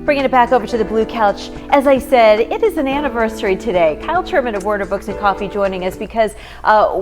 Bringing it back over to the Blue Couch. As I said, it is an anniversary today. Kyle Sherman of Warner Books and Coffee joining us because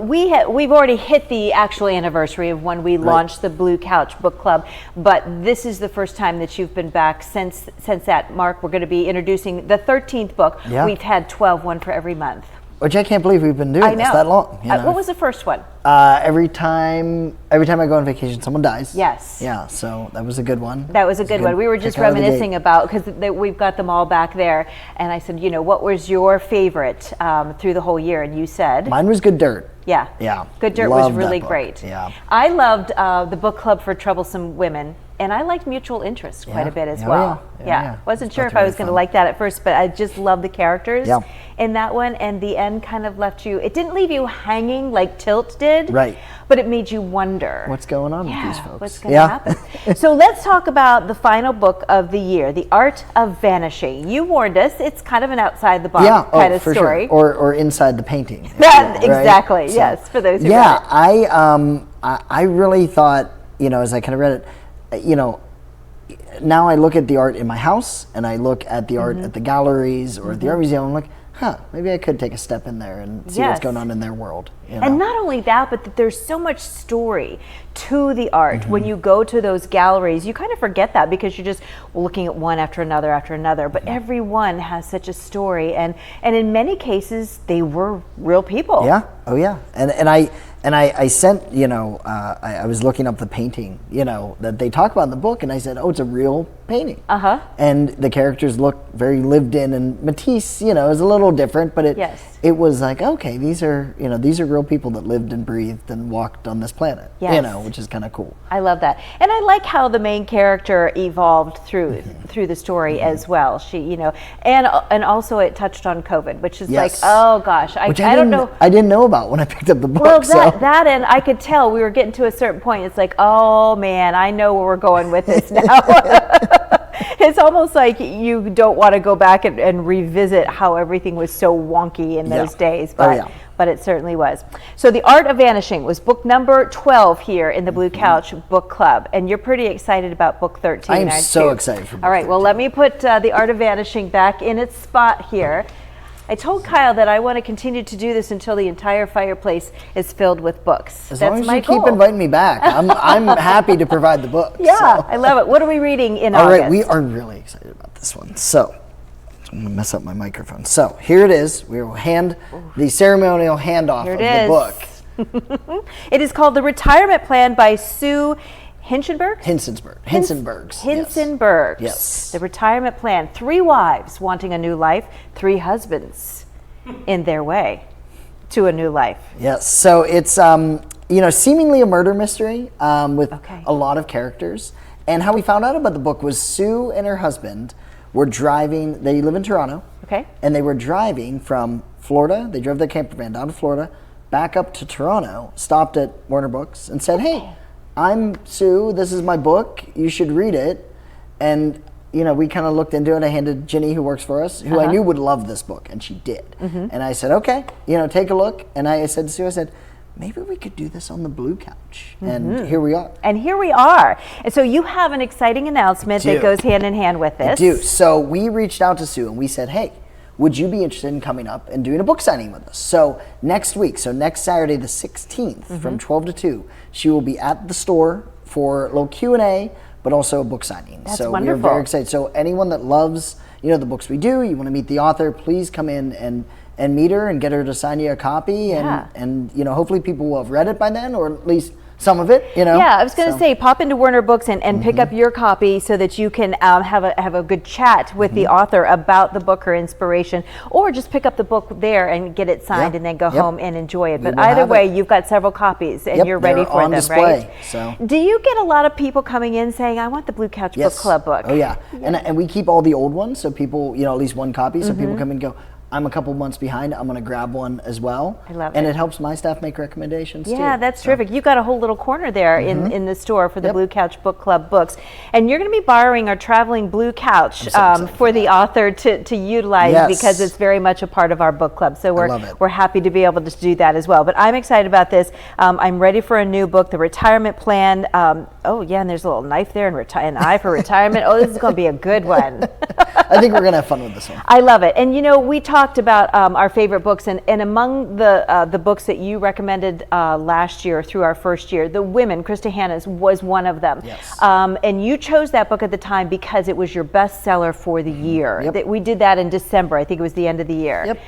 we've already hit the actual anniversary of when we launched the Blue Couch Book Club, but this is the first time that you've been back since that. Mark, we're going to be introducing the 13th book. Yeah. We've had 12, one for every month. Which I can't believe we've been doing this that long. You know? What was the first one? Every time I go on vacation, someone dies. Yes. Yeah, so that was a good one. That was a good one. We were just reminiscing about, because we've got them all back there, and I said, what was your favorite through the whole year? And you said? Mine was Good Dirt. Yeah. Yeah. Good Dirt was really great. Yeah. I loved the book club for troublesome women. And I liked Mutual Interest quite a bit as well. Yeah. Wasn't sure if I was going to like that at first, but I just loved the characters in that one. And the end kind of left you, it didn't leave you hanging like Tilt did. Right. But it made you wonder. What's going on with these folks? What's going to happen? So let's talk about the final book of the year, The Art of Vanishing. You warned us, it's kind of an outside the box kind of story. Sure. Or inside the painting. Exactly, right? yes, for those who read it. I really thought, as I kind of read it, now I look at the art in my house and I look at the art at the galleries or at the art museum. I'm like, maybe I could take a step in there and see what's going on in their world. And not only that, but that there's so much story to the art. When you go to those galleries, you kind of forget that because you're just looking at one after another. But every one has such a story, and in many cases, they were real people. Yeah. Oh yeah. And I sent, I was looking up the painting, that they talk about in the book, and I said, it's a real painting. And the characters look very lived in, and Matisse, is a little different, but it was like, okay, these are real people that lived and breathed and walked on this planet, which is kind of cool. I love that. And I like how the main character evolved through the story as well. She, and also it touched on COVID, which is like, oh gosh, I don't know. I didn't know about when I picked up the book. Well, that and I could tell we were getting to a certain point. It's like, oh man, I know where we're going with this now. It's almost like you don't want to go back and revisit how everything was so wonky in those days, but it certainly was. So The Art of Vanishing was book number 12 here in the Blue Couch Book Club, and you're pretty excited about book 13, I am so excited for book 13. All right, well, let me put The Art of Vanishing back in its spot here. I told Kyle that I want to continue to do this until the entire fireplace is filled with books. As long as you keep inviting me back, I'm happy to provide the books. Yeah, so. I love it. What are we reading in August? All right, we are really excited about this one. So, I'm going to mess up my microphone. So, here it is. We will hand the ceremonial handoff of the book. It is called The Retirement Plan by Sue Hinchenbergs. Yes. The Retirement Plan. 3 wives wanting a new life, 3 husbands in their way to a new life. Yes. So it's seemingly a murder mystery with a lot of characters. And how we found out about the book was Sue and her husband were driving. They live in Toronto. Okay. And they were driving from Florida. They drove their camper van down to Florida, back up to Toronto, stopped at Warner Books, and said, "Hey, I'm Sue, this is my book, you should read it." And, we kind of looked into it. I handed Ginny, who works for us, who I knew would love this book, and she did. And I said, okay, take a look. And I said to Sue, maybe we could do this on the Blue Couch. And here we are. And so you have an exciting announcement that goes hand in hand with this. I do. So we reached out to Sue and we said, hey, would you be interested in coming up and doing a book signing with us? So next Saturday the 16th from 12 to 2, she will be at the store for a little Q&A, but also a book signing. That's so wonderful. We're very excited. So anyone that loves, the books we do, you want to meet the author, please come in and meet her and get her to sign you a copy. And hopefully people will have read it by then, or at least some of it, Yeah, I was going to say, pop into Warner Books and pick up your copy so that you can have a good chat with the author about the book or inspiration, or just pick up the book there and get it signed and then go home and enjoy it. But either way, you've got several copies and you're ready for them, display, right? So. Do you get a lot of people coming in saying, I want the Blue Couch Book Club book? Oh yeah. And we keep all the old ones, so people, at least one copy, so people come and go, I'm a couple months behind, I'm going to grab one as well. I love and it. it helps my staff make recommendations too. Yeah, that's terrific. You got a whole little corner there in the store for the Blue Couch Book Club books. And you're going to be borrowing our traveling Blue Couch for the author to utilize because it's very much a part of our book club. So we're happy to be able to do that as well. But I'm excited about this. I'm ready for a new book, The Retirement Plan. Oh, yeah, and there's a little knife there and an eye for retirement. Oh, this is going to be a good one. I think we're going to have fun with this one. I love it. And, you know, we talked about our favorite books, and among the books that you recommended last year through our first year, The Women, Krista Hanna's, was one of them. Yes. And you chose that book at the time because it was your bestseller for the year. Yep. We did that in December. I think it was the end of the year. Yep.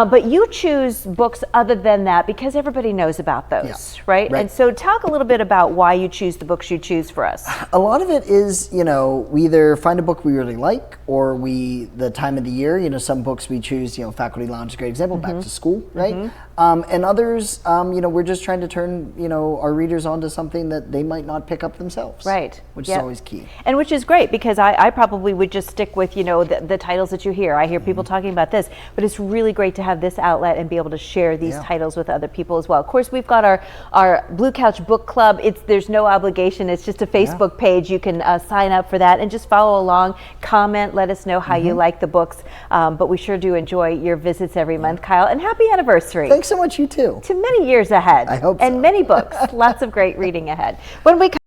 But you choose books other than that because everybody knows about those, right? And so talk a little bit about why you choose the books you choose for us. A lot of it is, you know, we either find a book we really like or the time of the year, you know, some books we choose, you know, Faculty Lounge is a great example, back to school, right? And others, you know, we're just trying to turn, you know, our readers onto something that they might not pick up themselves. Right. Which is always key. And which is great because I probably would just stick with, you know, the titles that you hear. I hear people talking about this, but it's really great to have this outlet and be able to share these titles with other people as well. Of course, we've got our Blue Couch Book Club. There's no obligation. It's just a Facebook page. You can sign up for that and just follow along, comment, let us know how you like the books. But we sure do enjoy your visits every month, Kyle. And happy anniversary. Thanks so much, you too. To many years ahead. I hope so. And many books. Lots of great reading ahead. When we